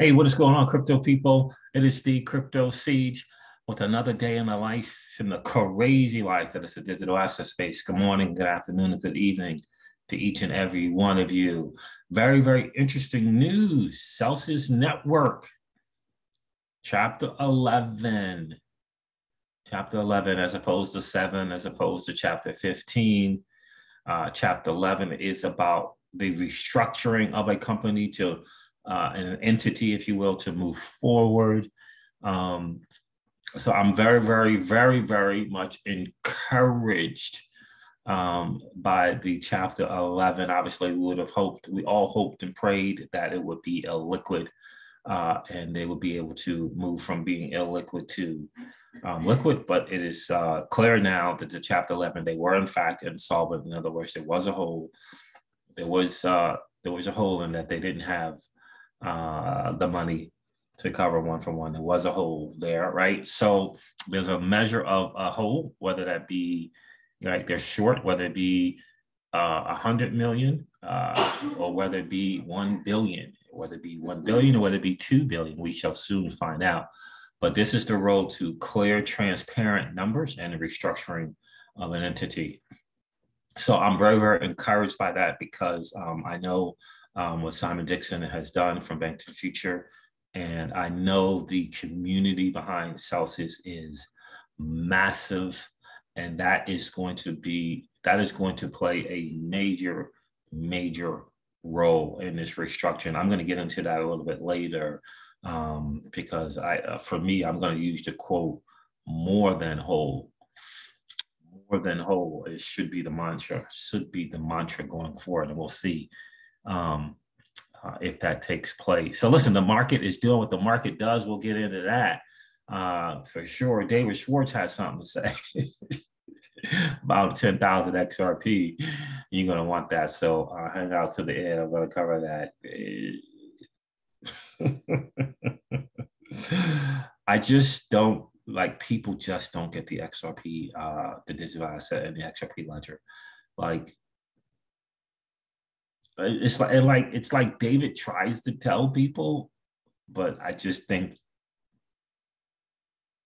Hey, what is going on, crypto people? It is the Crypto Siege with another day in the life, in the crazy life that is the digital asset space. Good morning, good afternoon, and good evening to each and every one of you. Very, very interesting news. Celsius Network, Chapter 11. Chapter 11 as opposed to 7, as opposed to Chapter 15. Chapter 11 is about the restructuring of a company to an entity, if you will, to move forward. So I'm very, very, very, very much encouraged by the Chapter 11. Obviously, we all hoped and prayed that it would be illiquid and they would be able to move from being illiquid to liquid, but it is clear now that the Chapter 11, they were in fact insolvent. In other words, there was a hole. There was a hole in that they didn't have the money to cover one for one. There was a hole there, right? So there's a measure of a hole, whether that be like they're short, whether it be 100 million or whether it be 1 billion, whether it be 1 billion or whether it be 2 billion. We shall soon find out. But this is the road to clear, transparent numbers and the restructuring of an entity. So I'm very, very encouraged by that because I know what Simon Dixon has done from Bank to the Future. And I know the community behind Celsius is massive. And that is going to play a major, major role in this restructuring. I'm going to get into that a little bit later because for me, I'm going to use the quote, more than whole. More than whole, it should be the mantra going forward, and we'll see if that takes place. So listen, the market is doing what the market does. We'll get into that for sure. David Schwartz has something to say about 10,000 XRP. You're going to want that. So hang out to the end. I'm going to cover that. I just don't people just don't get the XRP, the digital asset and the XRP ledger. It's like David tries to tell people, but I just think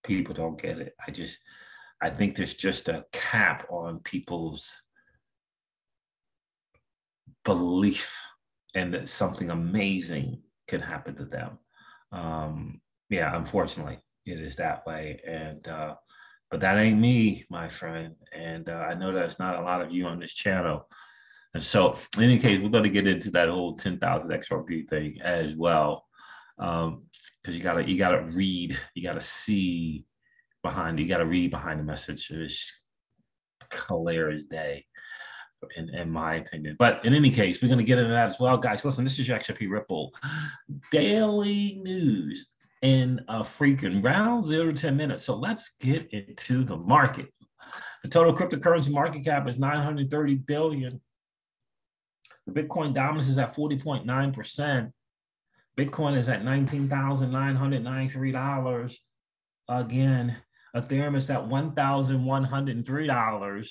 people don't get it. I think there's just a cap on people's belief and that something amazing can happen to them. Yeah, unfortunately, it is that way. And but that ain't me, my friend. And I know that's not a lot of you on this channel. And so in any case, we're going to get into that whole 10,000 XRP thing as well. Because you gotta read, you gotta see behind, you gotta read behind the message. It's clear as day, in my opinion. But in any case, we're going to get into that as well. Guys, listen, this is your XRP Ripple daily news in a freaking round 0 to 10 minutes. So let's get into the market. The total cryptocurrency market cap is 930 billion. The Bitcoin dominance is at 40.9%. Bitcoin is at $19,993. Again, Ethereum is at $1,103.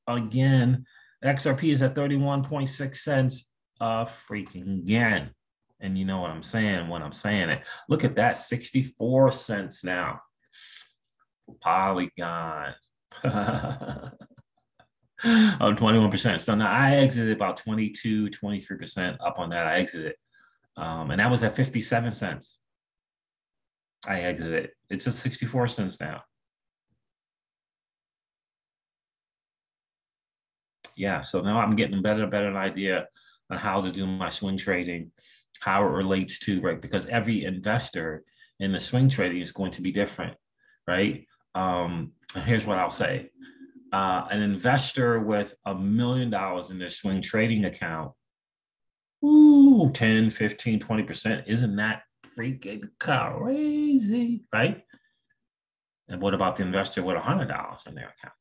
Again, XRP is at 31.6 cents freaking again. And you know what I'm saying when I'm saying it. Look at that, 64 cents now. Polygon. Oh, 21%. So now I exited about 22, 23% up on that. I exited. And that was at 57 cents. I exited. It's at 64 cents now. Yeah, so now I'm getting better an idea on how to do my swing trading, how it relates to, right? Because every investor in the swing trading is going to be different, right? Here's what I'll say. An investor with $1 million in their swing trading account, 10, 15, 20%, isn't that freaking crazy, right? And what about the investor with $100 in their account?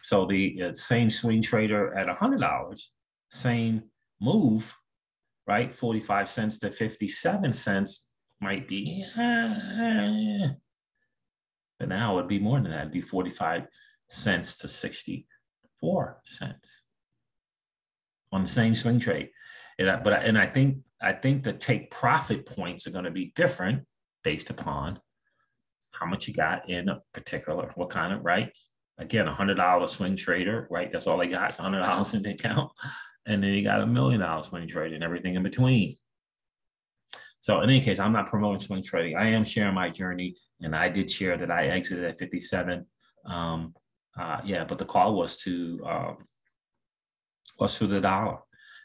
So the same swing trader at $100, same move, right? 45 cents to 57 cents might be, but now it'd be more than that. It'd be 45 cents to 64 cents on the same swing trade. And I think the take profit points are going to be different based upon how much you got in a particular, what kind of, right? Again, $100 swing trader, right? That's all they got. It's $100 in the account. And then you got $1 million swing trader and everything in between. So in any case, I'm not promoting swing trading. I am sharing my journey. And I did share that I exited at 57. But the call was to the dollar.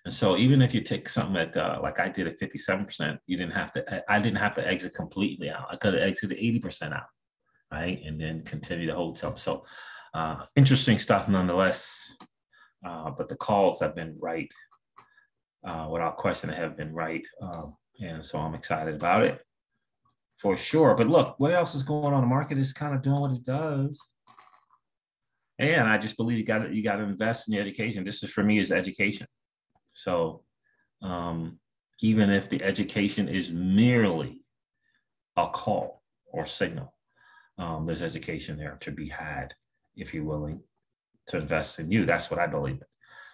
And so even if you take something at like I did at 57%, I didn't have to exit completely out. I could have exited 80% out, right? And then continue to hold some. So interesting stuff nonetheless. But the calls have been right. Without question, they have been right. And so I'm excited about it for sure. But look, what else is going on? The market is kind of doing what it does. And I just believe you got to invest in the education. This is, for me, is education. So even if the education is merely a call or signal, there's education there to be had if you're willing to invest in you. That's what I believe in.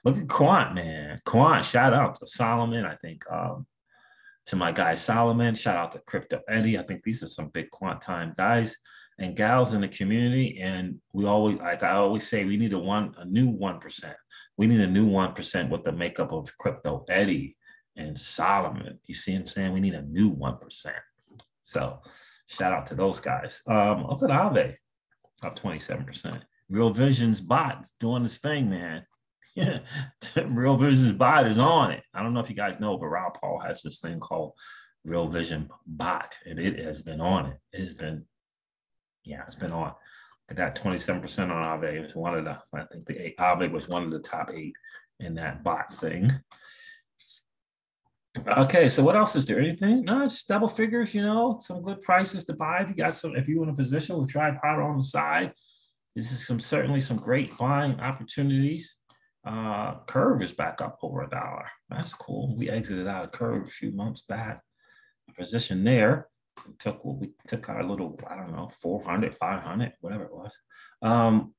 Look at Quant, man. Quant, shout out to Solomon. I think to my guy Solomon, shout out to Crypto Eddie. I think these are some big quant time guys and gals in the community. And we always, like I always say, we need a new 1%. We need a new 1% with the makeup of Crypto Eddie and Solomon. You see what I'm saying? We need a new 1%. So shout out to those guys. Up at Aave, up 27%. Real Vision's bot doing this thing, man. Yeah, Real Vision's bot is on it. I don't know if you guys know, but Rob Paul has this thing called Real Vision bot, and it has been on it. It's been on. That 27% on Aave was one of the, I think Aave was one of the top 8 in that bot thing. Okay, so what else is there? Anything? No, it's double figures, some good prices to buy. If you're in a position with tripod on the side, this is certainly some great buying opportunities. Curve is back up over $1. That's cool. We exited out of Curve a few months back. Position there. We took our little, I don't know, 400, 500, whatever it was.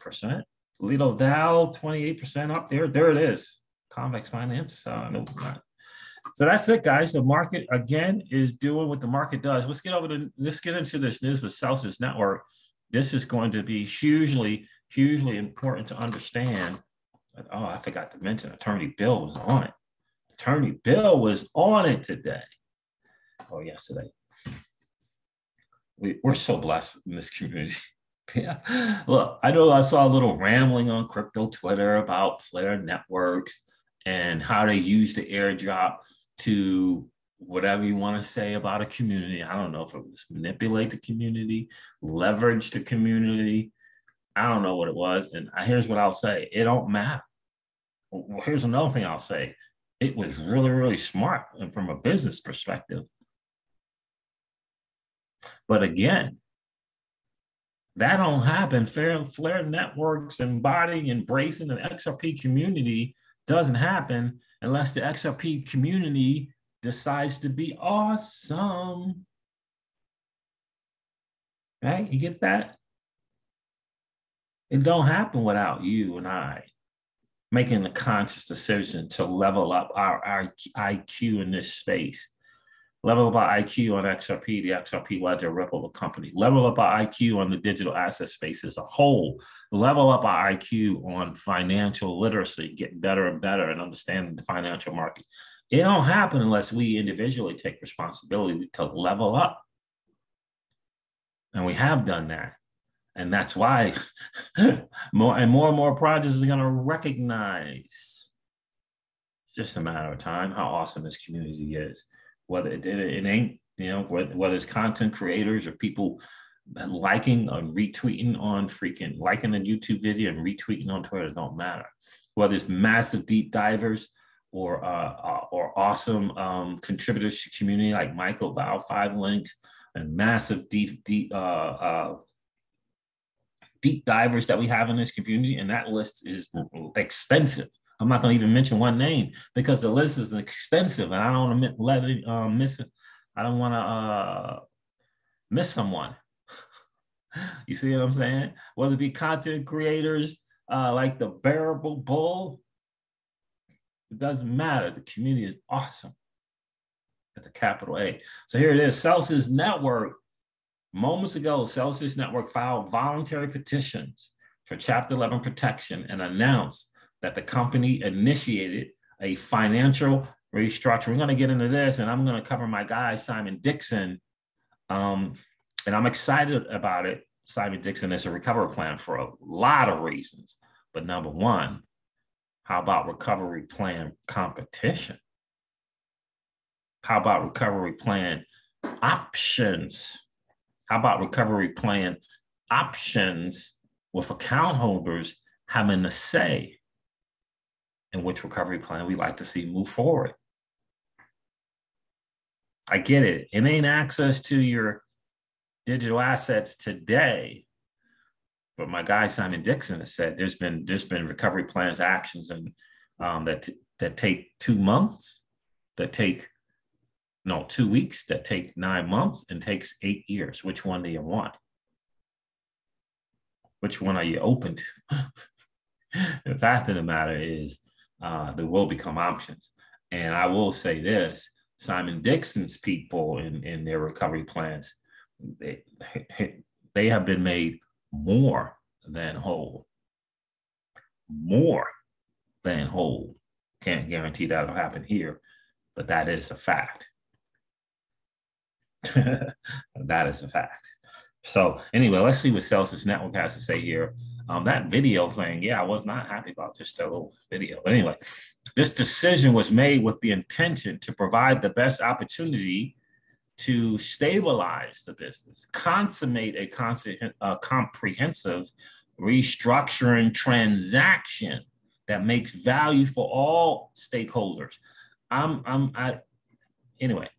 Percent. Little Dow, 28% up there. There it is. Convex Finance. No, not. So that's it, guys. The market again is doing what the market does. Let's get into this news with Celsius Network. This is going to be hugely, hugely important to understand. Oh, I forgot to mention Attorney Bill was on it. Attorney Bill was on it today. Or yesterday. We're so blessed in this community. Yeah. Look, I know I saw a little rambling on crypto Twitter about Flare Networks and how they use the airdrop to whatever you want to say about a community. I don't know if it was manipulate the community, leverage the community. I don't know what it was. And here's what I'll say. It don't matter. Well, here's another thing I'll say. It was really, really smart and from a business perspective. But again, that don't happen. Flare Networks embodying, embracing the XRP community doesn't happen unless the XRP community decides to be awesome. Right? You get that? It don't happen without you and I making a conscious decision to level up our IQ in this space. Level up our IQ on XRP, the XRP ledger, Ripple, the company. Level up our IQ on the digital asset space as a whole. Level up our IQ on financial literacy, getting better and better and understanding the financial market. It don't happen unless we individually take responsibility to level up. And we have done that. And that's why more and more projects are going to recognize. It's just a matter of time how awesome this community is. Whether it ain't, whether it's content creators or people liking or retweeting on liking a YouTube video and retweeting on Twitter, it don't matter. Whether it's massive deep divers or awesome contributors to community like Michael, Val, 5 links, and massive deep divers that we have in this community, and that list is extensive. I'm not going to even mention one name because the list is extensive, and I don't want to miss it. I don't want to miss someone. You see what I'm saying? Whether it be content creators like the Bearable Bull, It doesn't matter. The community is awesome at the capital A. So here it is. Celsius Network. Moments ago, Celsius Network filed voluntary petitions for Chapter 11 protection and announced that the company initiated a financial restructuring. We're going to get into this, and I'm going to cover my guy, Simon Dixon. And I'm excited about it. Simon Dixon is a recovery plan for a lot of reasons. But number one, how about recovery plan competition? How about recovery plan options? How about recovery plan options with account holders having a say in which recovery plan we like to see move forward? I get it. It ain't access to your digital assets today. But my guy Simon Dixon has said there's been recovery plans actions and that take 2 months, that take 2 weeks, that take 9 months, and takes 8 years. Which one do you want? Which one are you open to? The fact of the matter is there will become options. And I will say this, Simon Dixon's people in their recovery plans, they have been made more than whole. More than whole. Can't guarantee that'll happen here, but that is a fact. That is a fact. So anyway, let's see what Celsius Network has to say here. That video thing, yeah, I was not happy about just a little video. But anyway, this decision was made with the intention to provide the best opportunity to stabilize the business, consummate a comprehensive restructuring transaction that makes value for all stakeholders. Anyway,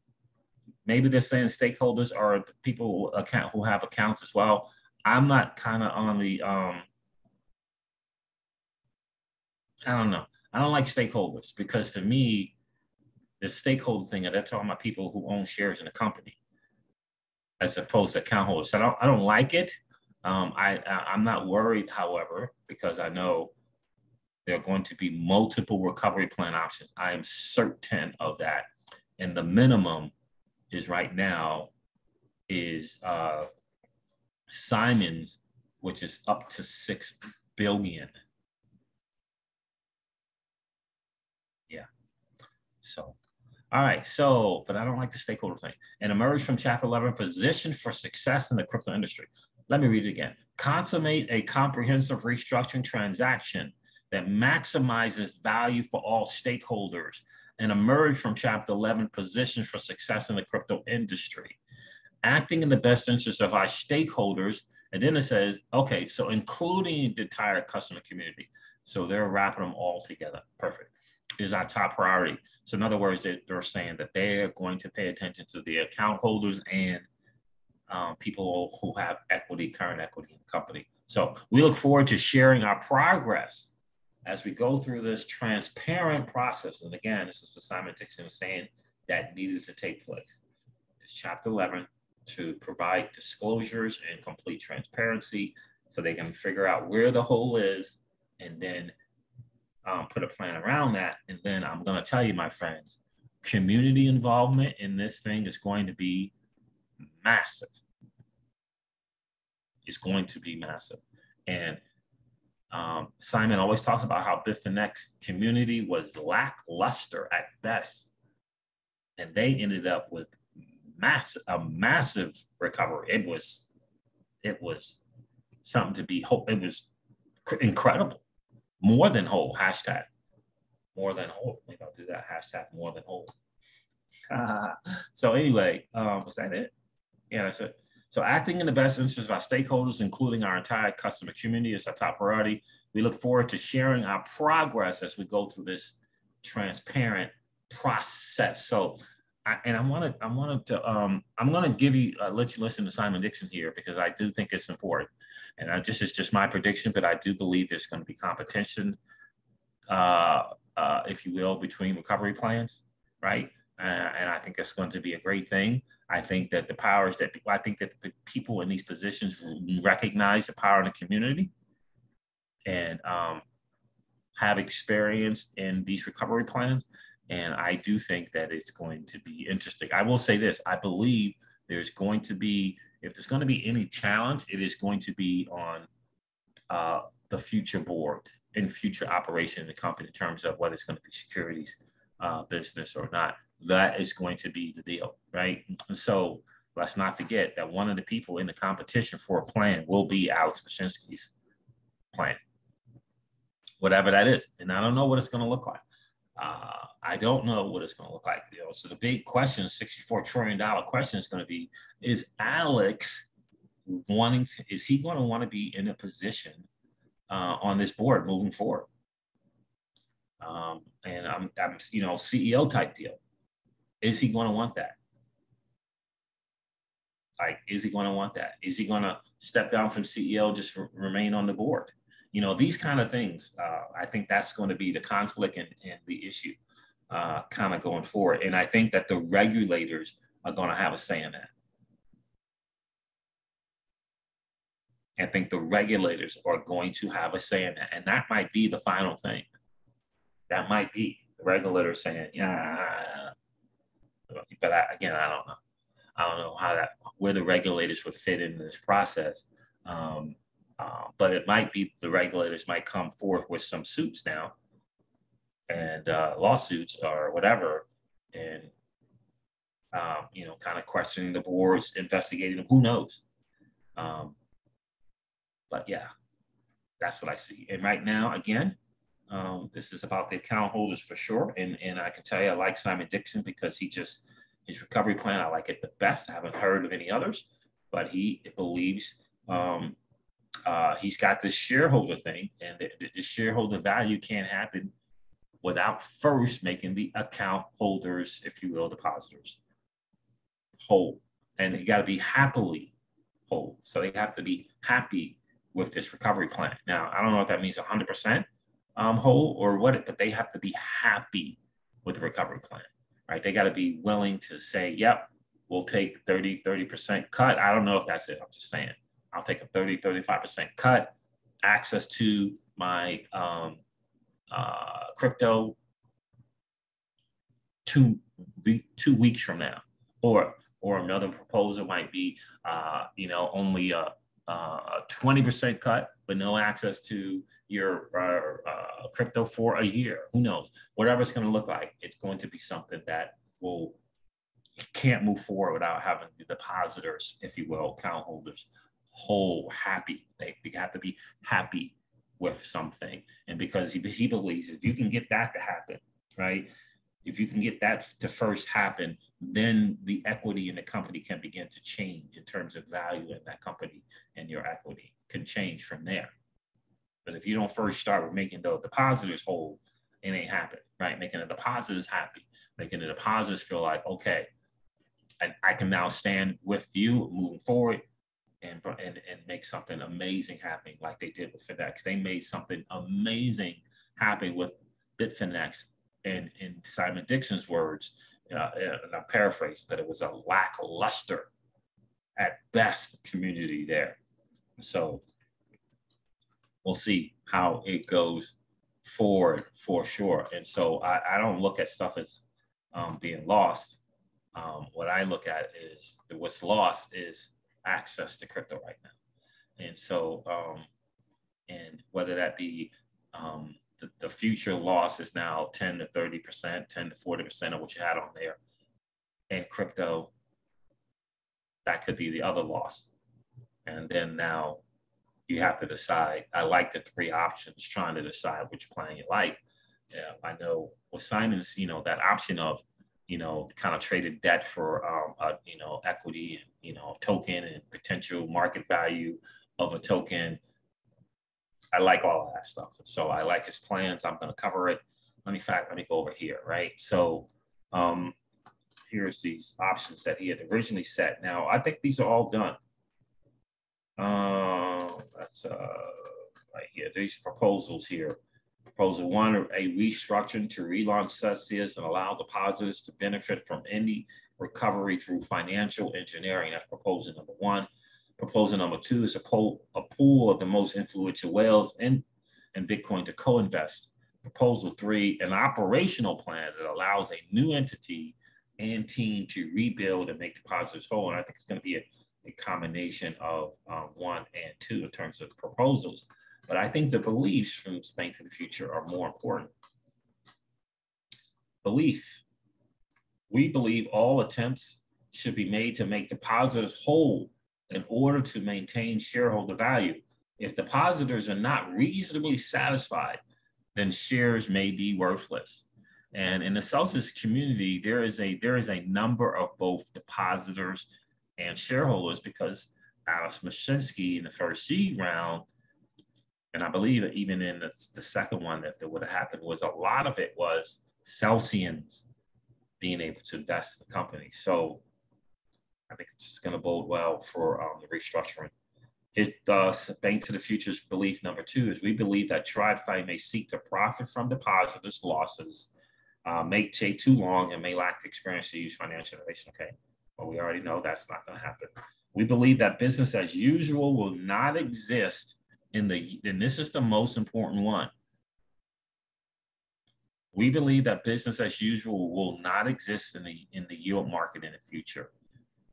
maybe they're saying stakeholders are the people who have accounts as well. I'm not kind of on the, I don't know. I don't like stakeholders because to me, the stakeholder thing, they're talking about people who own shares in the company as opposed to account holders. So I don't like it. I'm not worried, however, because I know there are going to be multiple recovery plan options. I am certain of that. And the minimum is right now is Simon's, which is up to $6 billion. Yeah. So, all right. So, but I don't like the stakeholder thing. And emerge from Chapter 11, positioned for success in the crypto industry. Let me read it again. Consummate a comprehensive restructuring transaction that maximizes value for all stakeholders and emerge from Chapter 11 positioned for success in the crypto industry. Acting in the best interest of our stakeholders. And then it says, okay, so including the entire customer community. So they're wrapping them all together. Perfect. Is our top priority. So in other words, they're saying that they're going to pay attention to the account holders and people who have equity, current equity in the company. So we look forward to sharing our progress as we go through this transparent process. And again, this is what Simon Dixon was saying that needed to take place. It's Chapter 11 to provide disclosures and complete transparency so they can figure out where the hole is and then put a plan around that. And then I'm going to tell you, my friends, community involvement in this thing is going to be massive. It's going to be massive. And Simon always talks about how Bitfinex's community was lackluster at best. And they ended up with a massive recovery. It was something to be hoped. It was incredible. More than whole, hashtag more than whole. Maybe I'll do that, hashtag more than whole. So anyway, was that it? Yeah, that's it. So acting in the best interest of our stakeholders, including our entire customer community, is our top priority. We look forward to sharing our progress as we go through this transparent process. So, I'm going to give you, let you listen to Simon Dixon here because I do think it's important. And this is just my prediction, but I do believe there's going to be competition, if you will, between recovery plans, right? And I think that's going to be a great thing. I think that the people in these positions recognize the power in the community. And have experience in these recovery plans. And I do think that it's going to be interesting. I will say this, I believe there's going to be, if there's going to be any challenge, it is going to be on the future board and future operation in the company in terms of whether it's going to be securities business or not. That is going to be the deal, right? And so let's not forget that one of the people in the competition for a plan will be Alex Mashinsky's plan, whatever that is. And I don't know what it's going to look like. I don't know what it's going to look like. You know, so the big question, $64 trillion question is going to be, is Alex is he going to want to be in a position on this board moving forward? And I'm, you know, CEO type deal. Is he going to want that? Like, is he going to want that? Is he going to step down from CEO, just remain on the board? You know, these kind of things, I think that's going to be the conflict and the issue kind of going forward. And I think that the regulators are going to have a say in that. I think the regulators are going to have a say in that. And that might be the final thing. That might be the regulators saying, yeah, but again, I don't know. I don't know where the regulators would fit into this process. But it might be the regulators might come forth with some suits now and lawsuits or whatever, and you know, kind of questioning the boards, investigating them. Who knows? But yeah, that's what I see. And right now, again, this is about the account holders for sure. And I can tell you, I like Simon Dixon because his recovery plan, I like it the best. I haven't heard of any others, but he believes he's got this shareholder thing, and the shareholder value can't happen without first making the account holders, if you will, depositors, whole. And they got to be happily whole. So they have to be happy with this recovery plan. Now, I don't know if that means 100% whole or what, but they have to be happy with the recovery plan, right? They got to be willing to say, yep, we'll take 30% cut. I don't know if that's it. I'm just saying, I'll take a 35% cut, access to my crypto 2 weeks from now. Or another proposal might be, you know, only a 20% cut, but no access to your crypto for a year. Who knows? Whatever it's going to look like, it's going to be something that can't move forward without having the depositors, if you will, account holders, whole, happy. They have to be happy with something. And because he believes if you can get that to happen, right? If you can get that to first happen, then the equity in the company can begin to change in terms of value in that company, and your equity can change from there. But if you don't first start with making the depositors whole, it ain't happening, right? Making the depositors happy, making the depositors feel like, okay, I can now stand with you moving forward and make something amazing happen like they did with Finex. They made something amazing happen with Bitfinex. And in Simon Dixon's words, and I'm paraphrasing, but it was a lackluster at best community there. So we'll see how it goes forward for sure. And so I don't look at stuff as being lost. What I look at is what's lost is access to crypto right now. And so, and whether that be the future loss is now 10 to 30%, 10 to 40% of what you had on there. And crypto, that could be the other loss. And then now you have to decide. I like the 3 options, trying to decide which plan you like. Yeah, I know with Simon's, you know, that option of, you know, kind of traded debt for, you know, equity, you know, token and potential market value of a token. I like all of that stuff. So I like his plans. I'm going to cover it. Let me go over here, right? So here's these options that he had originally set. Now, I think these are all done. That's right here. These proposals here. Proposal 1, a restructuring to relaunch Celsius and allow depositors to benefit from any recovery through financial engineering. That's proposal number 1. Proposal number 2 is a pool of the most influential whales in Bitcoin to co-invest Proposal 3, an operational plan that allows a new entity and team to rebuild and make depositors whole. And I think it's going to be a combination of 1 and 2 in terms of proposals. But I think the beliefs from Bank for the Future are more important. Belief. We believe all attempts should be made to make depositors whole in order to maintain shareholder value. If depositors are not reasonably satisfied, then shares may be worthless. And in the Celsius community, there is a number of both depositors and shareholders, because Alex Mashinsky in the first seed round, and I believe even in the second one, if that would have happened, was a lot of it was Celsians being able to invest in the company. So I think it's just going to bode well for the restructuring. Bank to the Future's belief number 2 is we believe that TradFi may seek to profit from depositors' losses, may take too long, and may lack the experience to use financial innovation. Okay, well, we already know that's not going to happen. We believe that business as usual will not exist and this is the most important one. We believe that business as usual will not exist in the yield market in the future.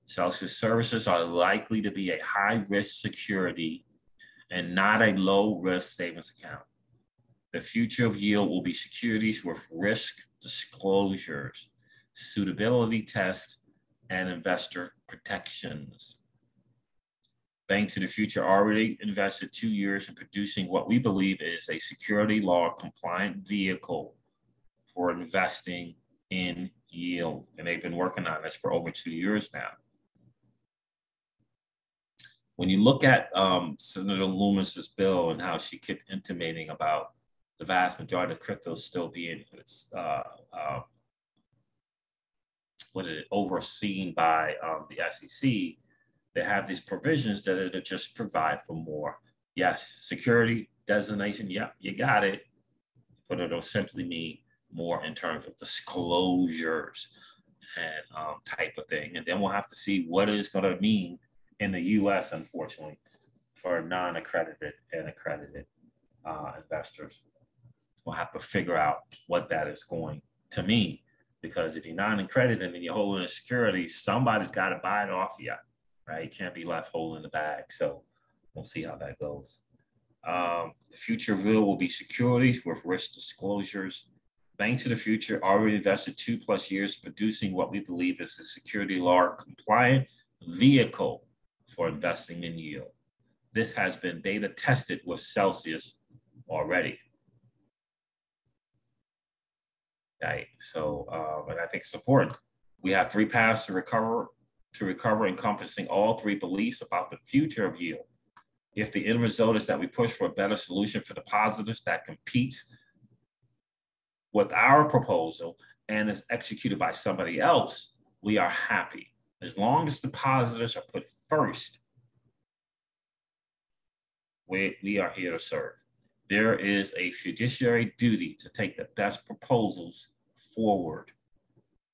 Celsius services are likely to be a high-risk security and not a low-risk savings account. The future of yield will be securities with risk disclosures, suitability tests, and investor protections. Bank to the Future already invested 2 years in producing what we believe is a security law compliant vehicle for investing in yield. And they've been working on this for over 2 years now. When you look at Senator Loomis's bill and how she kept intimating about the vast majority of crypto still being overseen by the SEC, they have these provisions that are to just provide for more. Yes, security designation, yep, you got it, but it'll simply mean more in terms of disclosures and type of thing. And then we'll have to see what it's going to mean in the US, unfortunately, for non-accredited and accredited investors. We'll have to figure out what that is going to mean, because if you're non-accredited and you're holding a security, somebody's got to buy it off you, right? You can't be left holding the bag. So we'll see how that goes. The future of yield will be securities with risk disclosures. Bank to the Future already invested 2+ years producing what we believe is a security law compliant vehicle for investing in yield. This has been beta tested with Celsius already. Okay, so and I think it's important. We have 3 paths to recover, encompassing all 3 beliefs about the future of yield. If the end result is that we push for a better solution for depositors that competes with our proposal and is executed by somebody else, we are happy. As long as depositors are put first, we are here to serve. There is a fiduciary duty to take the best proposals forward.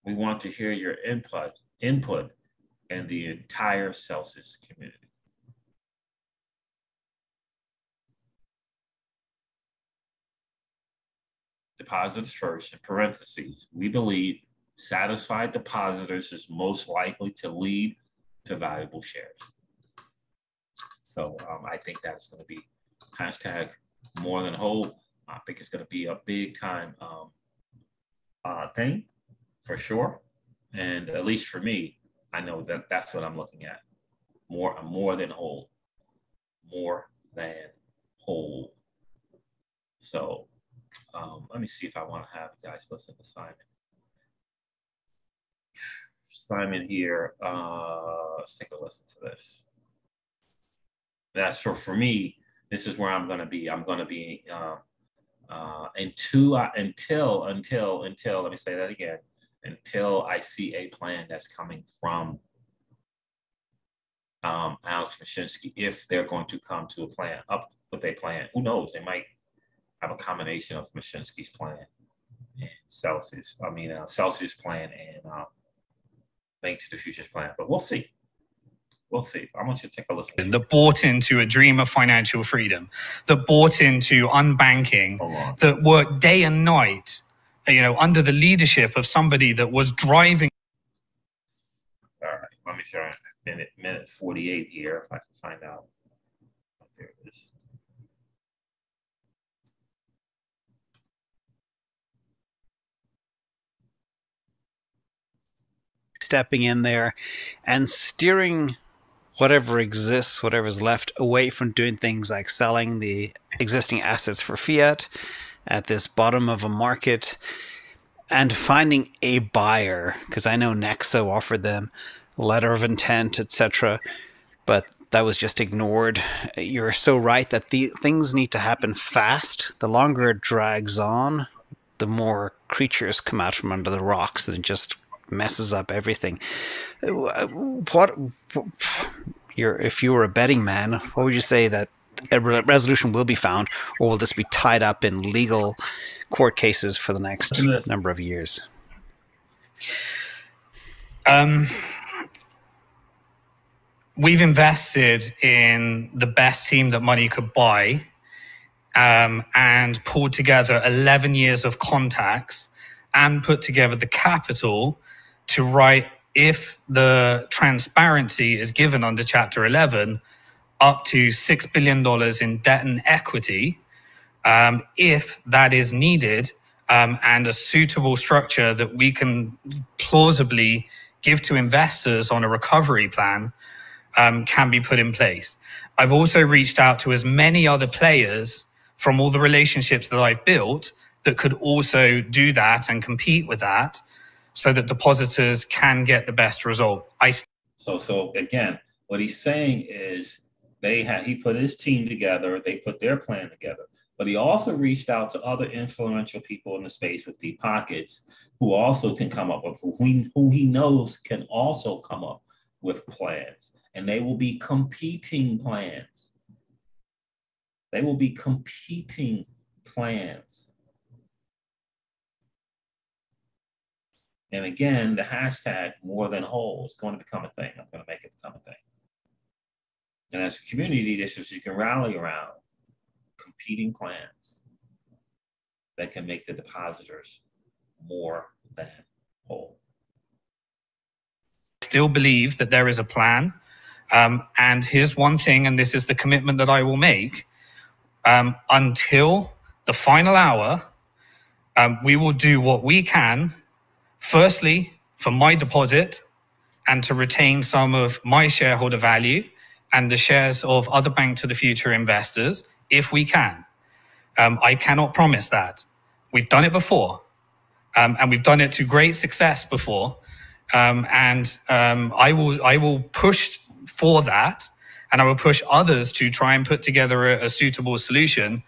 We want to hear your input and the entire Celsius community. Depositors first, in parentheses, we believe satisfied depositors is most likely to lead to valuable shares. So I think that's going to be hashtag more than whole. I think it's going to be a big time thing for sure. And at least for me, I know that that's what I'm looking at. More than whole. More than whole. So let me see if I want to have you guys listen to Simon. Simon here, let's take a listen to this. That's for me, this is where I'm going to be. I'm going to be until, let me say that again, until I see a plan that's coming from Alex Mashinsky, if they're going to come to a plan, up with a plan. Who knows? They might have a combination of Mashinsky's plan and Celsius plan and Bank to the Future's plan, but we'll see. We'll see. I want you to take a listen. That bought into a dream of financial freedom, that bought into unbanking, that worked day and night, under the leadership of somebody that was driving. All right, let me try minute 48 here if I can find out. There it is. Stepping in there and steering whatever exists, whatever's left, away from doing things like selling the existing assets for fiat at this bottom of a market and finding a buyer, because I know Nexo offered them a letter of intent, etc., but that was just ignored. You're so right that the things need to happen fast. The longer it drags on, the more creatures come out from under the rocks, and it just messes up everything. If you were a betting man, what would you say that a resolution will be found, or will this be tied up in legal court cases for the next number of years? We've invested in the best team that money could buy, and pulled together 11 years of contacts and put together the capital to write, if the transparency is given under Chapter 11, up to $6 billion in debt and equity, if that is needed, and a suitable structure that we can plausibly give to investors on a recovery plan can be put in place. I've also reached out to as many other players from all the relationships that I've built that could also do that and compete with that, so that depositors can get the best result. So again, what he's saying is he put his team together, they put their plan together, but he also reached out to other influential people in the space with deep pockets who also can come up with, who he knows can also come up with plans, and they will be competing plans. They will be competing plans. And again, the hashtag more than whole is going to become a thing. I'm going to make it become a thing. And as a community, this is you can rally around competing plans that can make the depositors more than whole. I still believe that there is a plan. And here's one thing, and this is the commitment that I will make. Until the final hour, we will do what we can, firstly, for my deposit and to retain some of my shareholder value and the shares of other Bank to the Future investors, if we can. I cannot promise that. We've done it before, and we've done it to great success before. I will push for that, and I will push others to try and put together a suitable solution.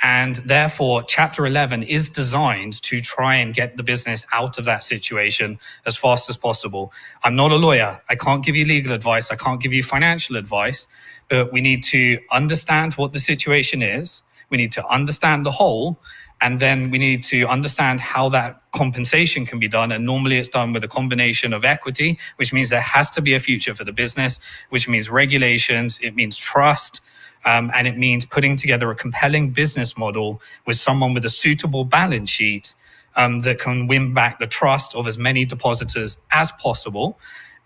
And therefore, Chapter 11 is designed to try and get the business out of that situation as fast as possible. I'm not a lawyer. I can't give you legal advice. I can't give you financial advice. But we need to understand what the situation is. We need to understand the whole. And then we need to understand how that compensation can be done. And normally it's done with a combination of equity, which means there has to be a future for the business, which means regulations, it means trust, and it means putting together a compelling business model with someone with a suitable balance sheet that can win back the trust of as many depositors as possible.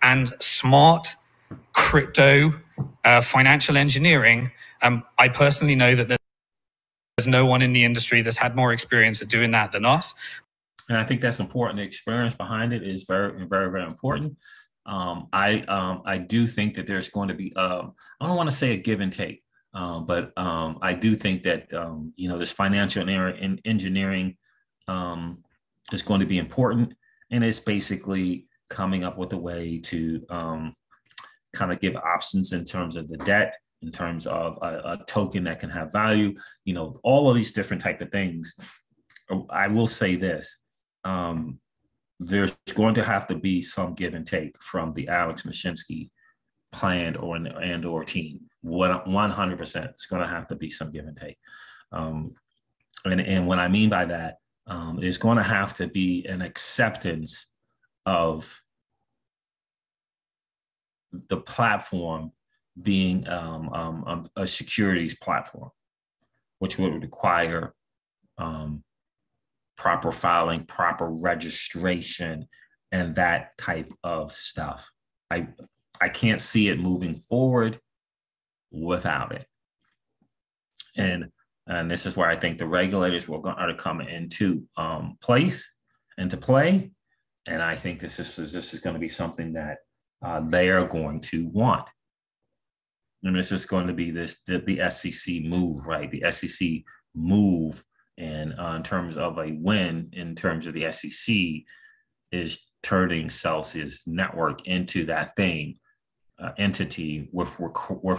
And smart crypto financial engineering, I personally know that there's no one in the industry that's had more experience at doing that than us. And I think that's important. The experience behind it is very, very, very important. I do think that there's going to be, I don't want to say a give and take, but I do think that, this financial engineering is going to be important. And it's basically coming up with a way to kind of give options in terms of the debt, in terms of a token that can have value, all of these different type of things. I will say this, there's going to have to be some give and take from the Alex Mashinsky plan or team. 100%, it's going to have to be some give and take. And what I mean by that, is going to have to be an acceptance of the platform being a securities platform, which would require proper filing, proper registration, and that type of stuff. I can't see it moving forward without it. And this is where I think the regulators are to come into play. And I think this is going to be something that they are going to want. And this is going to be the SEC move, right? The SEC move in terms of a win in terms of the SEC is turning Celsius Network into that entity with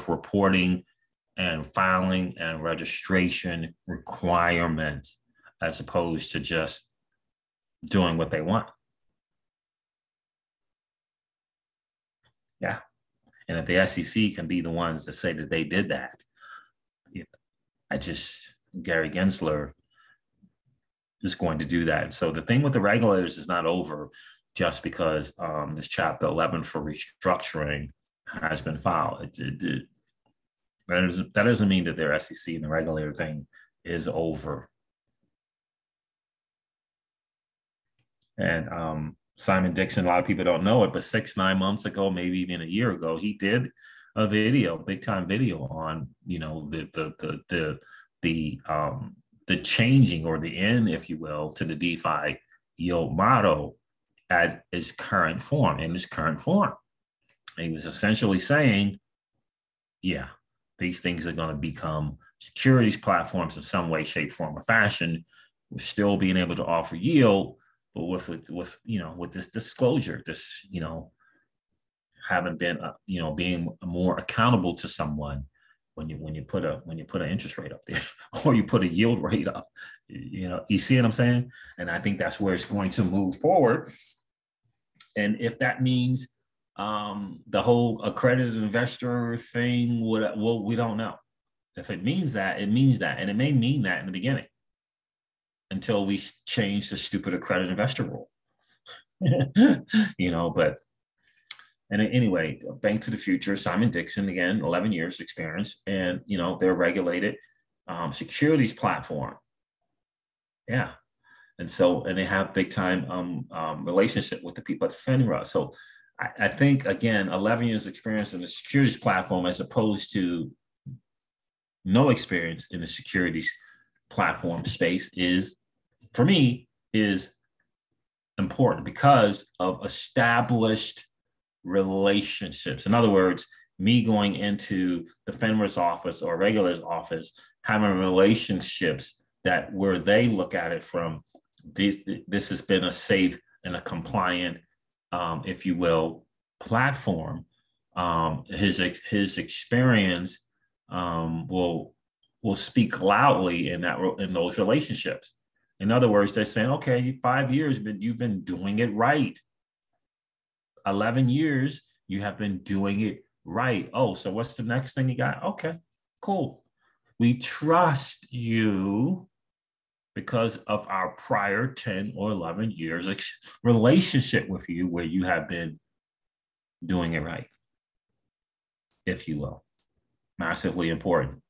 reporting and filing and registration requirements, as opposed to just doing what they want. Yeah. And if the SEC can be the ones that say that they did that, Gary Gensler is going to do that. So the thing with the regulators is not over just because this Chapter 11 for restructuring has been filed. That doesn't mean that their SEC and the regulator thing is over. And Simon Dixon, a lot of people don't know it, but 6-9 months ago, maybe even a year ago, he did a big time video on, the changing or the end, if you will, to the DeFi yield model in its current form. And he was essentially saying, yeah, these things are going to become securities platforms in some way, shape, form, or fashion, with still being able to offer yield, but with this disclosure, having been, being more accountable to someone when you put an interest rate up there or you put a yield rate up, you see what I'm saying? And I think that's where it's going to move forward. And if that means the whole accredited investor thing, well, we don't know. If it means that, it means that. And it may mean that in the beginning until we change the stupid accredited investor rule. But anyway, Bank to the Future, Simon Dixon, again, 11 years experience, and, they're regulated securities platform. Yeah. And they have big time relationship with the people at FINRA. So I think, again, 11 years experience in the securities platform as opposed to no experience in the securities platform space is important because of established relationships. In other words, me going into the FINRA's office or regulator's office, having relationships where they look at it from this has been a safe and a compliant, if you will, platform. His experience will speak loudly in those relationships. In other words, they're saying, okay, 5 years, but you've been doing it right. 11 years, you have been doing it right. Oh, so what's the next thing you got? Okay, cool. We trust you because of our prior 10 or 11 years relationship with you where you have been doing it right, if you will. Massively important.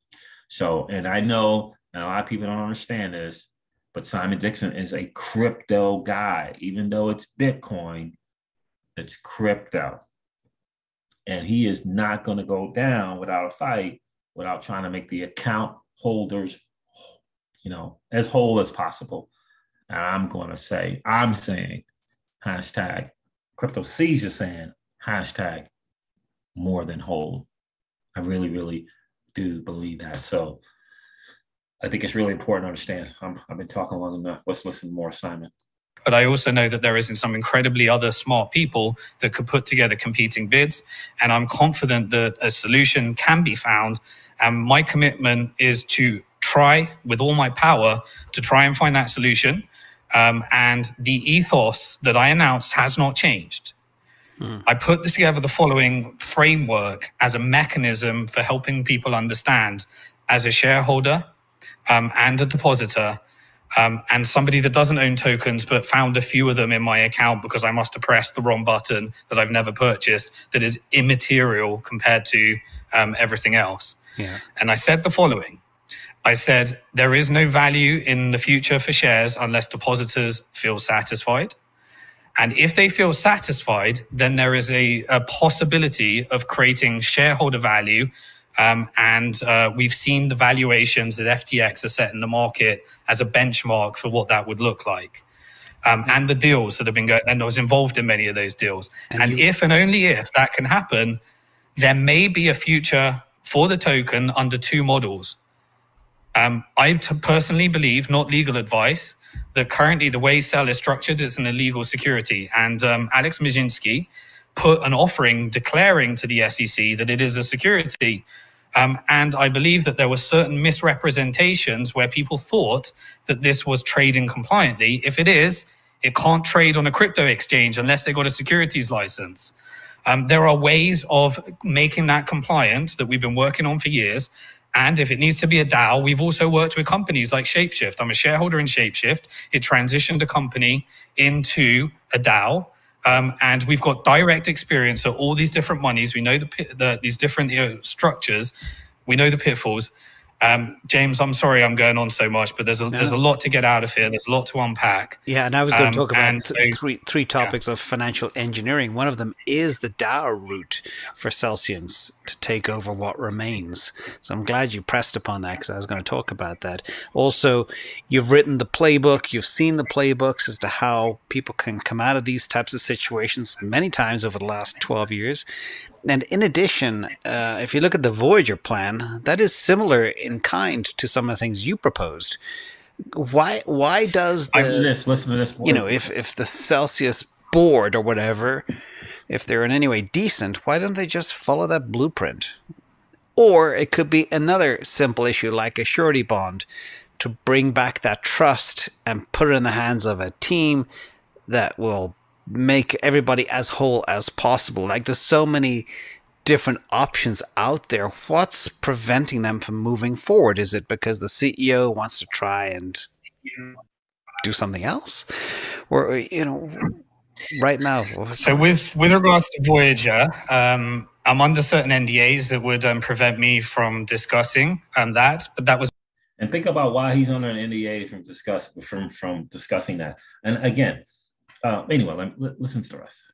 So, and I know, and a lot of people don't understand this, but Simon Dixon is a crypto guy. Even though it's Bitcoin, it's crypto. And he is not going to go down without a fight, without trying to make the account holders, as whole as possible. And I'm saying, hashtag Crypto C's is saying, hashtag more than whole. I really, really do believe that. So I think it's really important to understand. I've been talking long enough. Let's listen more, Simon. But I also know that there isn't some incredibly other smart people that could put together competing bids. And I'm confident that a solution can be found. And my commitment is to try with all my power to try and find that solution. And the ethos that I announced has not changed. I put this together the following framework as a mechanism for helping people understand as a shareholder and a depositor and somebody that doesn't own tokens but found a few of them in my account because I must have pressed the wrong button that I've never purchased, that is immaterial compared to everything else. Yeah. And I said the following. I said, there is no value in the future for shares unless depositors feel satisfied. And if they feel satisfied, then there is a possibility of creating shareholder value. And we've seen the valuations that FTX are set in the market as a benchmark for what that would look like. And the deals that have been going, and I was involved in many of those deals. And if and only if that can happen, there may be a future for the token under two models. I personally believe, not legal advice, that currently the way Cell is structured is an illegal security. And Alex Mijinski put an offering declaring to the SEC that it is a security. And I believe that there were certain misrepresentations where people thought that this was trading compliantly. If it is, it can't trade on a crypto exchange unless they got a securities license. There are ways of making that compliant that we've been working on for years. And if it needs to be a DAO, we've also worked with companies like Shapeshift. I'm a shareholder in Shapeshift. It transitioned a company into a DAO. And we've got direct experience of all these different monies. We know these different structures. We know the pitfalls. James, I'm sorry I'm going on so much, but there's a lot to get out of here. There's a lot to unpack. Yeah, and I was going to talk about three topics of financial engineering. One of them is the DAO route for Celsius to take over what remains. So I'm glad you pressed upon that because I was going to talk about that. Also, you've written the playbook. You've seen the playbooks as to how people can come out of these types of situations many times over the last 12 years. And in addition, if you look at the Voyager plan, that is similar in kind to some of the things you proposed. Why does listen to this? You know, if the Celsius board or whatever, if they're in any way decent, why don't they just follow that blueprint? Or it could be another simple issue like a surety bond to bring back that trust and put it in the hands of a team that will make everybody as whole as possible. Like there's so many different options out there. What's preventing them from moving forward? Is it because the CEO wants to try and do something else? Or, you know, right now? So with regards to Voyager, I'm under certain NDAs that would prevent me from discussing that, but that was. And think about why he's under an NDA from discussing that. And again, anyway, listen to the rest.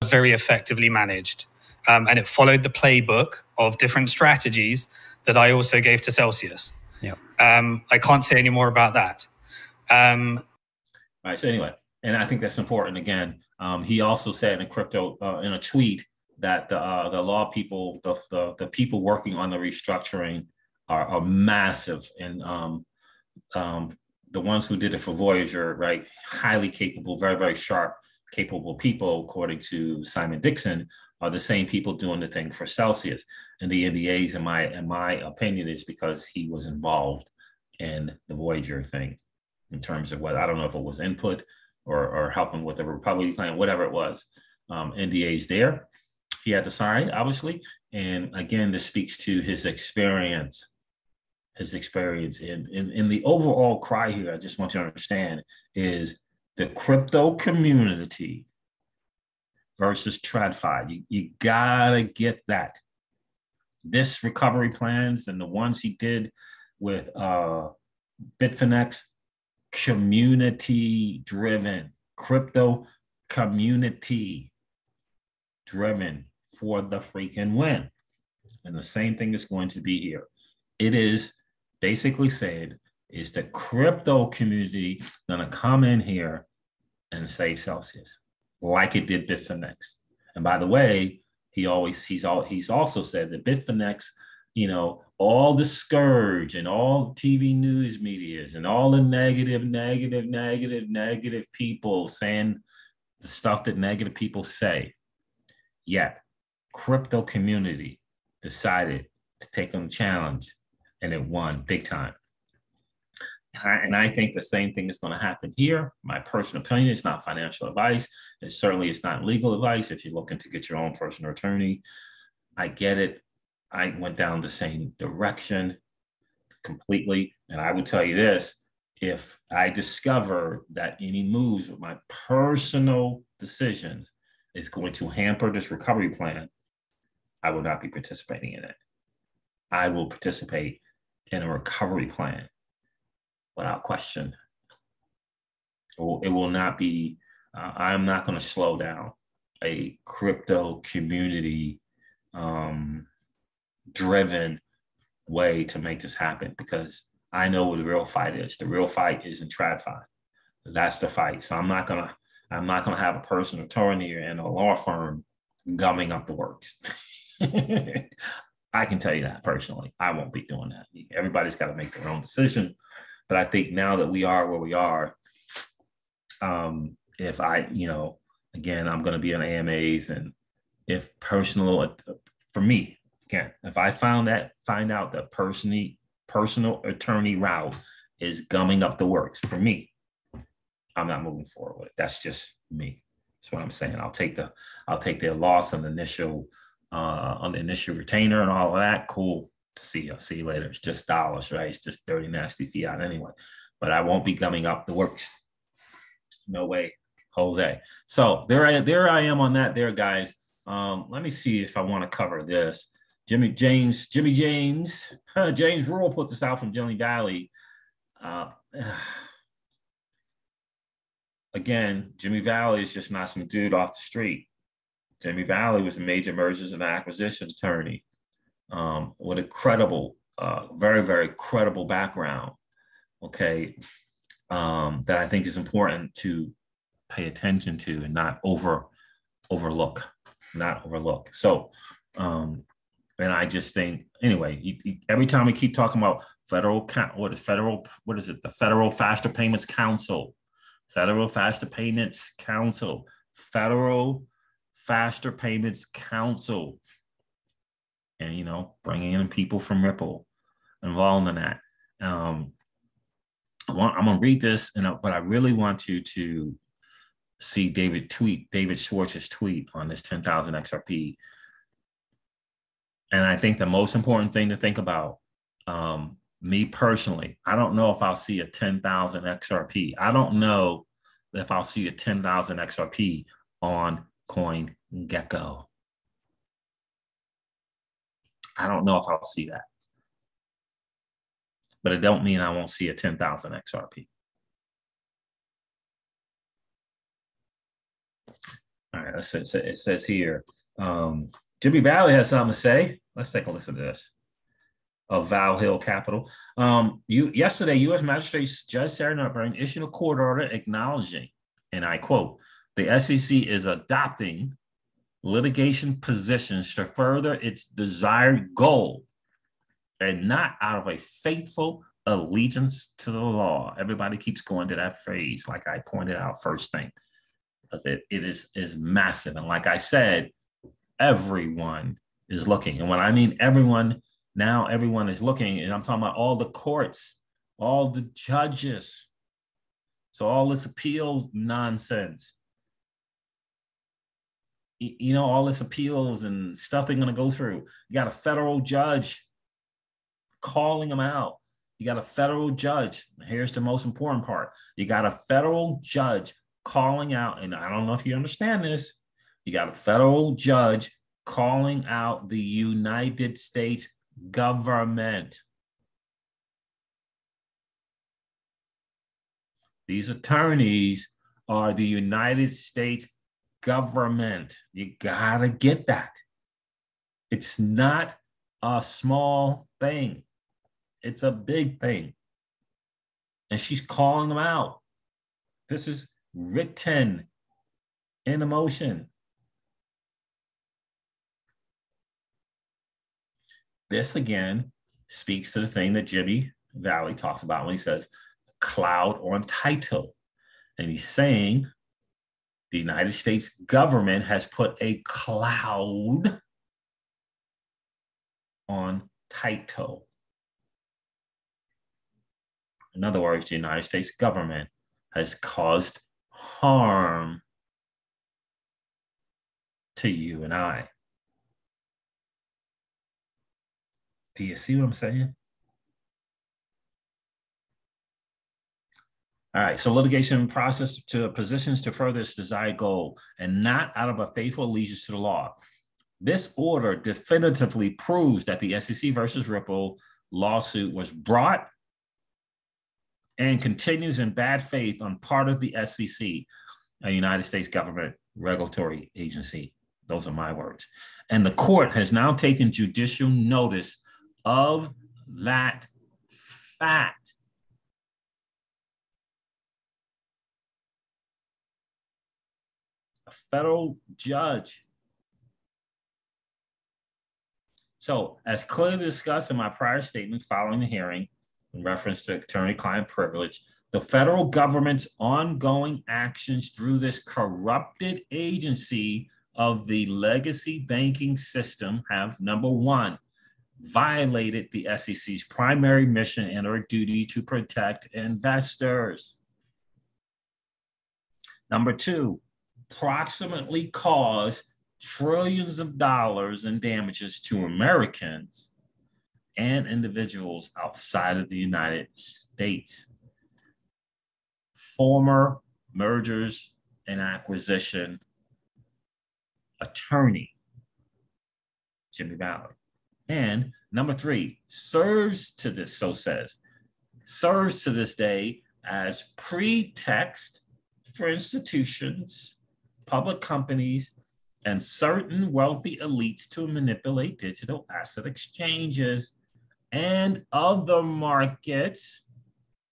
Very effectively managed. And it followed the playbook of different strategies that I also gave to Celsius. Yeah. I can't say any more about that. All right. So anyway, and I think that's important. Again, he also said in crypto, in a tweet, that the law people, the people working on the restructuring are massive. And the ones who did it for Voyager, right, highly capable, very, very sharp, capable people, according to Simon Dixon, are the same people doing the thing for Celsius. And the NDAs, in my opinion, is because he was involved in the Voyager thing in terms of what, I don't know if it was input or helping with the Republican plan, whatever it was. NDAs there. He had to sign, obviously. And again, this speaks to his experience. In the overall cry here, I just want you to understand, is the crypto community versus TradFi. You gotta get that. This recovery plans and the ones he did with Bitfinex, community-driven, crypto community-driven for the freaking win. And the same thing is going to be here. It is basically said, is the crypto community going to come in here and save Celsius like it did Bitfinex? And by the way, he's also said that Bitfinex, you know, all the scourge and all TV news medias and all the negative people saying the stuff that negative people say, yet crypto community decided to take on the challenge and it won big time. And I think the same thing is going to happen here. My personal opinion, it's not financial advice. It certainly is not legal advice. If you're looking to get your own personal attorney, I get it. I went down the same direction. completely. And I would tell you this, if I discover that any moves with my personal decisions is going to hamper this recovery plan, I will not be participating in it. I will participate in a recovery plan without question. It will not be, I'm not going to slow down a crypto community driven way to make this happen, because I know what the real fight is. The real fight is in TradFi. That's the fight. So I'm not gonna have a personal attorney and a law firm gumming up the works. I can tell you that personally. I won't be doing that. Everybody's got to make their own decision. But I think now that we are where we are, if I, again, I'm going to be on AMAs, and if personal, for me, again, if I find out that personal attorney route is gumming up the works for me, I'm not moving forward with it. That's just me. That's what I'm saying. I'll take their loss on the initial retainer and all of that. Cool. See you later. It's just dollars, right? It's just dirty, nasty fiat anyway. But I won't be gumming up the works. No way, Jose. So there I am on that there, guys. Let me see if I want to cover this. James Rule put this out from Jelly Valley. Again, Jimmy Valley is just not some dude off the street. Jimmy Valley was a major mergers and acquisitions attorney with a credible, very, very credible background, okay, that I think is important to pay attention to and not overlook. So, and I just think, anyway, every time we keep talking about the Federal Faster Payments Council, Federal Faster Payments Council, and, bringing in people from Ripple involved in that. I'm going to read this, but I really want you to see David Schwartz's tweet on this 10,000 XRP. And I think the most important thing to think about, me personally, I don't know if I'll see a 10,000 XRP. I don't know if I'll see a 10,000 XRP on CoinGecko. I don't know if I'll see that. But it don't mean I won't see a 10,000 XRP. All right, it says here, Jimmy Valley has something to say. Let's take a listen to this. Of Val Hill Capital. Yesterday, U.S. Magistrate Judge Sarah Nutburn issued a court order acknowledging, and I quote, the SEC is adopting litigation positions to further its desired goal and not out of a faithful allegiance to the law. Everybody keeps going to that phrase, like I pointed out first thing, because it is massive. And like I said, everyone is looking. And when I mean everyone, now everyone is looking, and I'm talking about all the courts, all the judges. So all this appeal nonsense, all this appeals and stuff they're going to go through. You got a federal judge calling them out. You got a federal judge. Here's the most important part. You got a federal judge calling out, and I don't know if you understand this. You got a federal judge calling out the United States government. These attorneys are the United States government. You gotta get that. It's not a small thing. It's a big thing. And she's calling them out. This is written in a motion. This again speaks to the thing that Jimmy Valley talks about when he says cloud on title. And he's saying the United States government has put a cloud on title. In other words, the United States government has caused harm to you and I. Do you see what I'm saying? All right, so litigation process to positions to further its desired goal and not out of a faithful allegiance to the law. This order definitively proves that the SEC versus Ripple lawsuit was brought and continues in bad faith on part of the SEC, a United States government regulatory agency. Those are my words. And the court has now taken judicial notice of that fact. A federal judge. So, as clearly discussed in my prior statement following the hearing, in reference to attorney-client privilege, the federal government's ongoing actions through this corrupted agency of the legacy banking system have, number one, violated the SEC's primary mission and our duty to protect investors. Number two, approximately caused trillions of dollars in damages to Americans and individuals outside of the United States. Former mergers and acquisition attorney, Jimmy Ballard. And number three, serves to this day as pretext for institutions, public companies, and certain wealthy elites to manipulate digital asset exchanges and other markets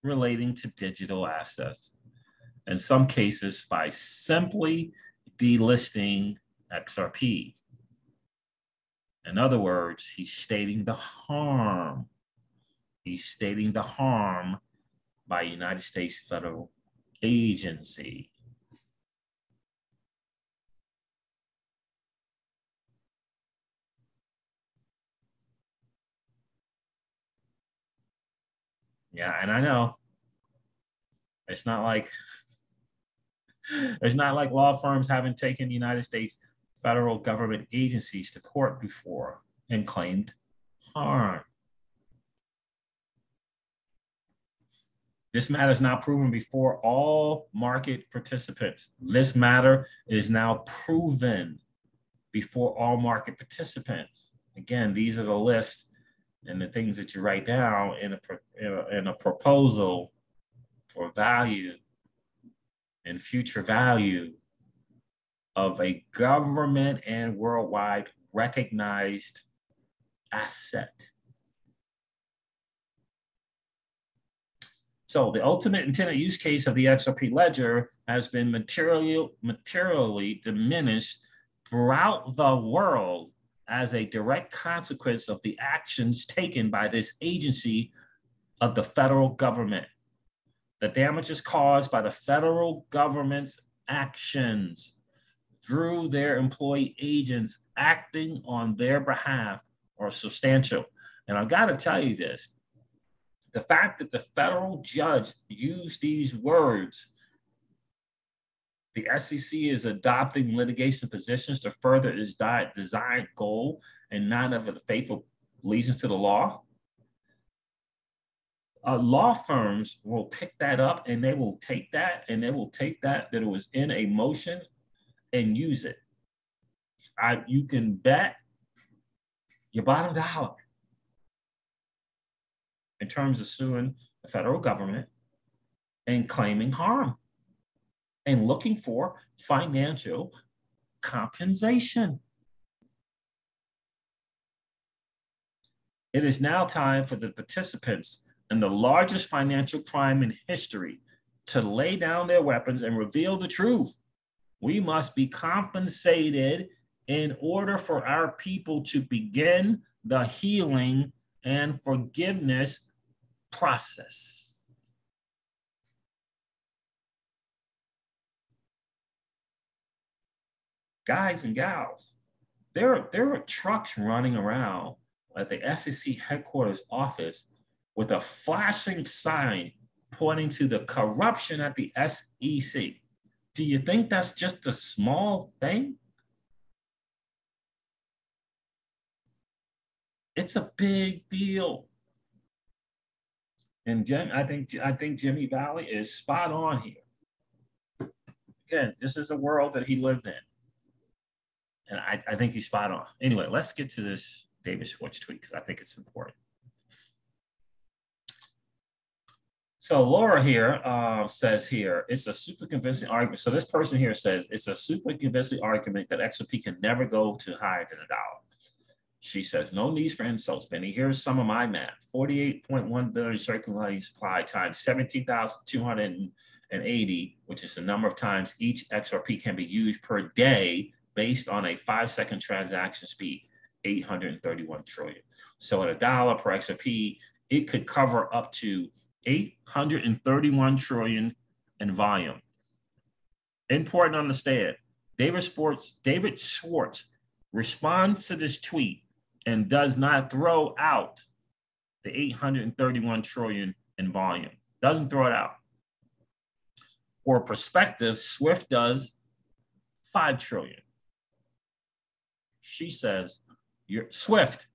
relating to digital assets. In some cases, by simply delisting XRP. In other words, he's stating the harm. He's stating the harm by a United States federal agency. Yeah, and I know it's not like law firms haven't taken United States federal government agencies to court before and claimed harm. This matter is now proven before all market participants. This matter is now proven before all market participants. Again, these are the lists and the things that you write down in a proposal for value and future value of a government and worldwide recognized asset. So the ultimate intended use case of the XRP ledger has been materially diminished throughout the world as a direct consequence of the actions taken by this agency of the federal government. The damages caused by the federal government's actions through their employee agents acting on their behalf are substantial. And I've got to tell you this, the fact that the federal judge used these words, the SEC is adopting litigation positions to further its desired goal and not of a faithful allegiance to the law. Law firms will pick that up and they will take that that it was in a motion and use it. You can bet your bottom dollar in terms of suing the federal government and claiming harm and looking for financial compensation. It is now time for the participants in the largest financial crime in history to lay down their weapons and reveal the truth. We must be compensated in order for our people to begin the healing and forgiveness process. Guys and gals, there are trucks running around at the SEC headquarters office with a flashing sign pointing to the corruption at the SEC. Do you think that's just a small thing? It's a big deal. And Jim, I think Jimmy Valley is spot on here. Again, this is a world that he lived in. And I think he's spot on. Anyway, let's get to this David Schwartz tweet because I think it's important. So Laura here says here, it's a super convincing argument. So this person here says, it's a super convincing argument that XRP can never go to higher than $1. She says, no need for insults, Benny. Here's some of my math. 48.1 billion circulating supply times 17,280, which is the number of times each XRP can be used per day based on a 5-second transaction speed, 831 trillion. So at $1 per XRP, it could cover up to 831 trillion in volume. Important to understand, David Schwartz responds to this tweet and does not throw out the 831 trillion in volume. Doesn't throw it out. For perspective, Swift does 5 trillion. She says, your Swift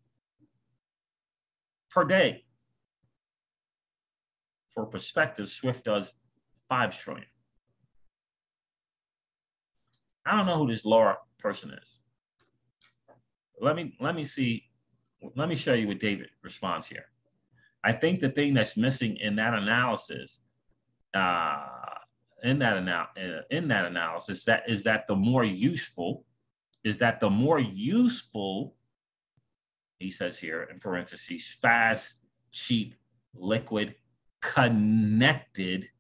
per day. For perspective, Swift does 5 trillion. I don't know who this Laura person is. Let me show you what David responds here. I think the thing that's missing in that analysis, is that the more useful, he says here in parentheses, fast, cheap, liquid, connected,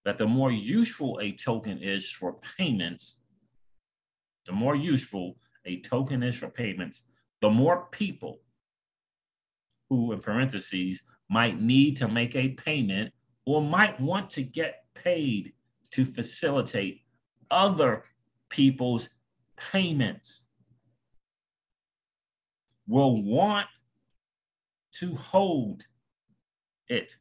that the more useful a token is for payments, the more people who, in parentheses, might need to make a payment or might want to get paid to facilitate other people's payments will want to hold it.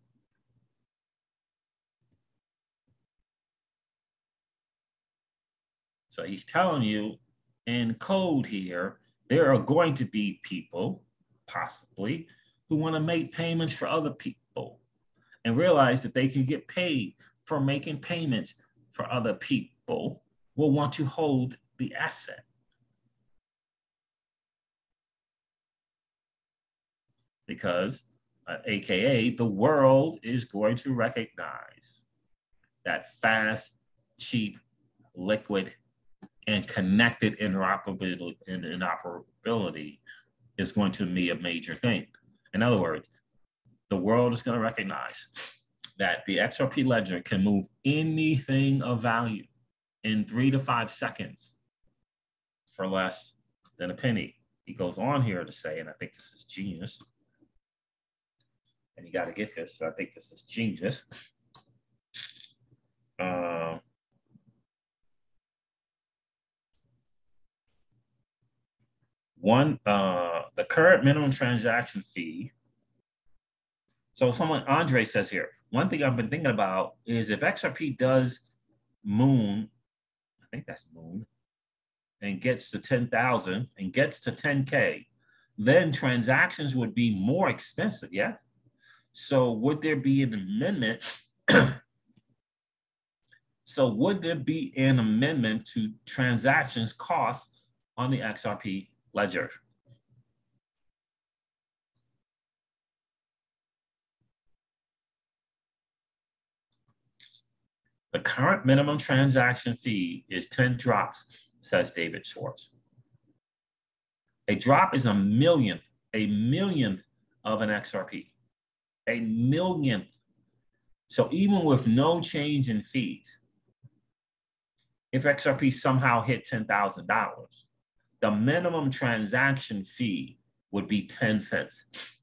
So he's telling you in code here, there are going to be people, possibly, who want to make payments for other people and realize that they can get paid for making payments for other people, will want to hold the asset. Because, AKA, the world is going to recognize that fast, cheap, liquid, and connected interoperability is going to be a major thing. In other words, the world is going to recognize that the XRP ledger can move anything of value in 3 to 5 seconds for less than a penny. He goes on here to say, and I think this is genius, and you got to get this, so I think this is genius. The current minimum transaction fee. So Andre says here, one thing I've been thinking about is if XRP does moon, I think that's moon, and gets to 10,000 and gets to 10K, then transactions would be more expensive, yeah? So would there be an amendment? So would there be an amendment to transactions costs on the XRP ledger? The current minimum transaction fee is 10 drops, says David Schwartz. A drop is a millionth of an XRP. A millionth. So even with no change in fees, if XRP somehow hit $10,000, the minimum transaction fee would be 10 cents.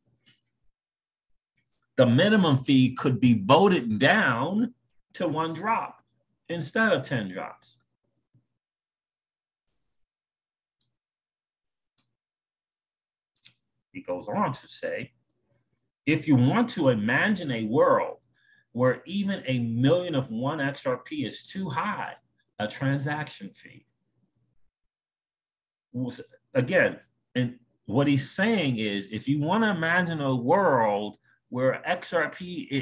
The minimum fee could be voted down to 1 drop instead of 10 drops. He goes on to say, if you want to imagine a world where even a million of 1 XRP is too high a transaction fee. Again, and what he's saying is, if you want to imagine a world where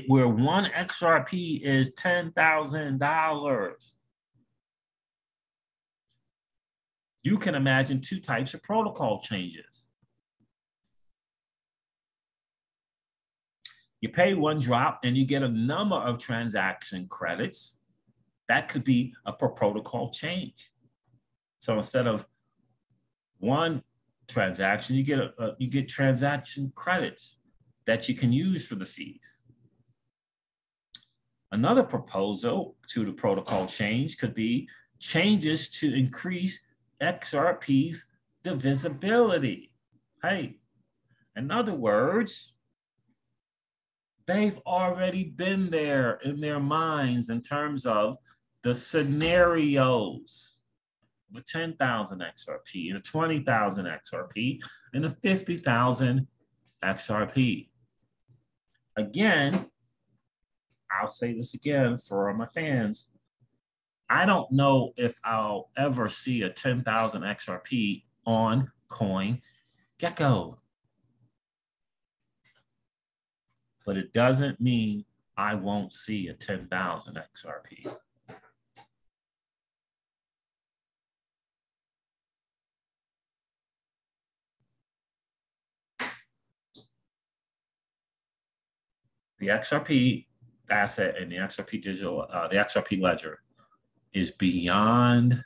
where one XRP is $10,000. You can imagine two types of protocol changes. You pay one drop and you get a number of transaction credits. That could be a protocol change. So instead of one transaction, you get transaction credits that you can use for the fees. Another proposal to the protocol change could be changes to increase XRP's divisibility. Hey, in other words, they've already been there in their minds in terms of the scenarios. The 10,000 XRP, and a 20,000 XRP, and a 50,000 XRP. Again, I'll say this again for my fans. I don't know if I'll ever see a 10,000 XRP on CoinGecko. But it doesn't mean I won't see a 10,000 XRP. The XRP asset and the XRP digital, the XRP ledger is beyond.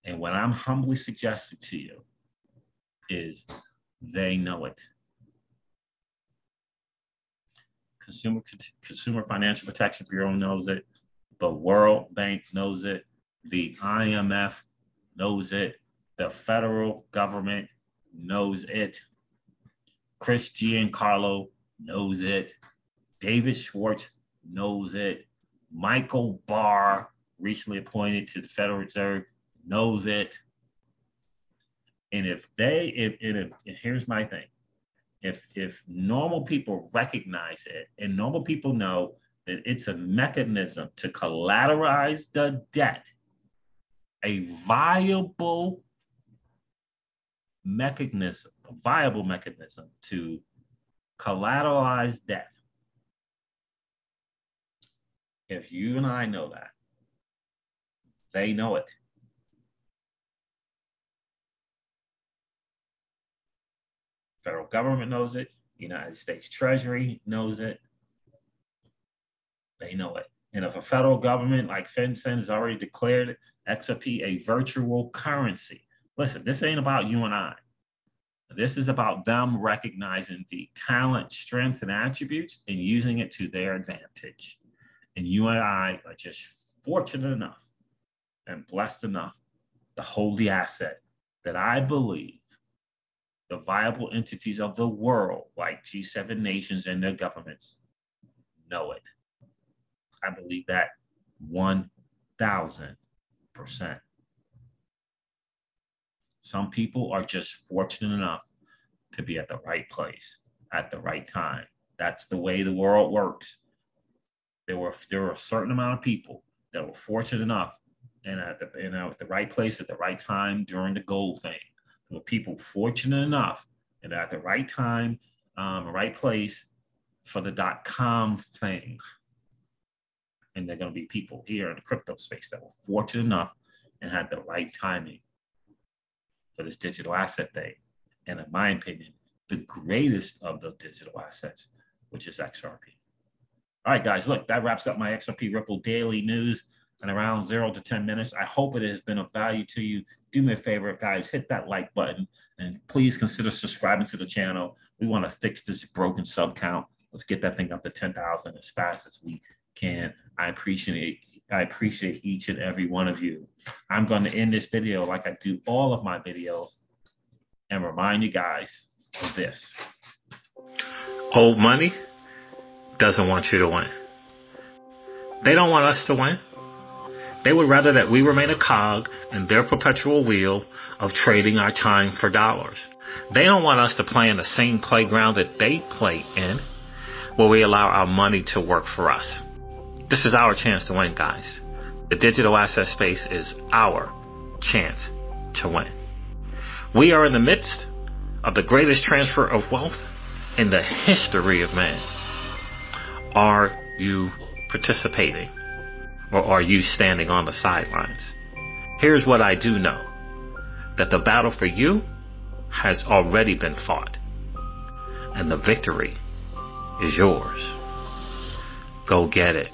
And what I'm humbly suggesting to you is they know it. Consumer Financial Protection Bureau knows it. The World Bank knows it. The IMF knows it. The federal government knows it. Chris Giancarlo knows it. David Schwartz knows it. Michael Barr, recently appointed to the Federal Reserve, knows it. And here's my thing. If normal people recognize it and normal people know that it's a mechanism to collateralize the debt, a viable mechanism to collateralize debt. If you and I know that, they know it. Federal government knows it. United States Treasury knows it. They know it. And if a federal government like FinCEN has already declared XRP a virtual currency, listen, this ain't about you and I. This is about them recognizing the talent, strength, and attributes and using it to their advantage. And you and I are just fortunate enough and blessed enough to hold the asset that I believe the viable entities of the world, like G7 nations and their governments, know it. I believe that 1,000%. Some people are just fortunate enough to be at the right place at the right time. That's the way the world works. There were a certain amount of people that were fortunate enough and at the right place at the right time during the gold thing. There were people fortunate enough and at the right time, right place for the .com thing. And there are going to be people here in the crypto space that were fortunate enough and had the right timing for this digital asset thing. And in my opinion, the greatest of the digital assets, which is XRP. All right, guys, look, that wraps up my XRP Ripple daily news in around 0 to 10 minutes. I hope it has been of value to you. Do me a favor, guys, hit that like button and please consider subscribing to the channel. We want to fix this broken sub count. Let's get that thing up to 10,000 as fast as we can. I appreciate each and every one of you. I'm going to end this video like I do all of my videos and remind you guys of this. Old money doesn't want you to win. They don't want us to win. They would rather that we remain a cog in their perpetual wheel of trading our time for dollars. They don't want us to play in the same playground that they play in, where we allow our money to work for us. This is our chance to win, guys. The digital asset space is our chance to win. We are in the midst of the greatest transfer of wealth in the history of man. Are you participating, or are you standing on the sidelines? Here's what I do know, that the battle for you has already been fought, and the victory is yours. Go get it.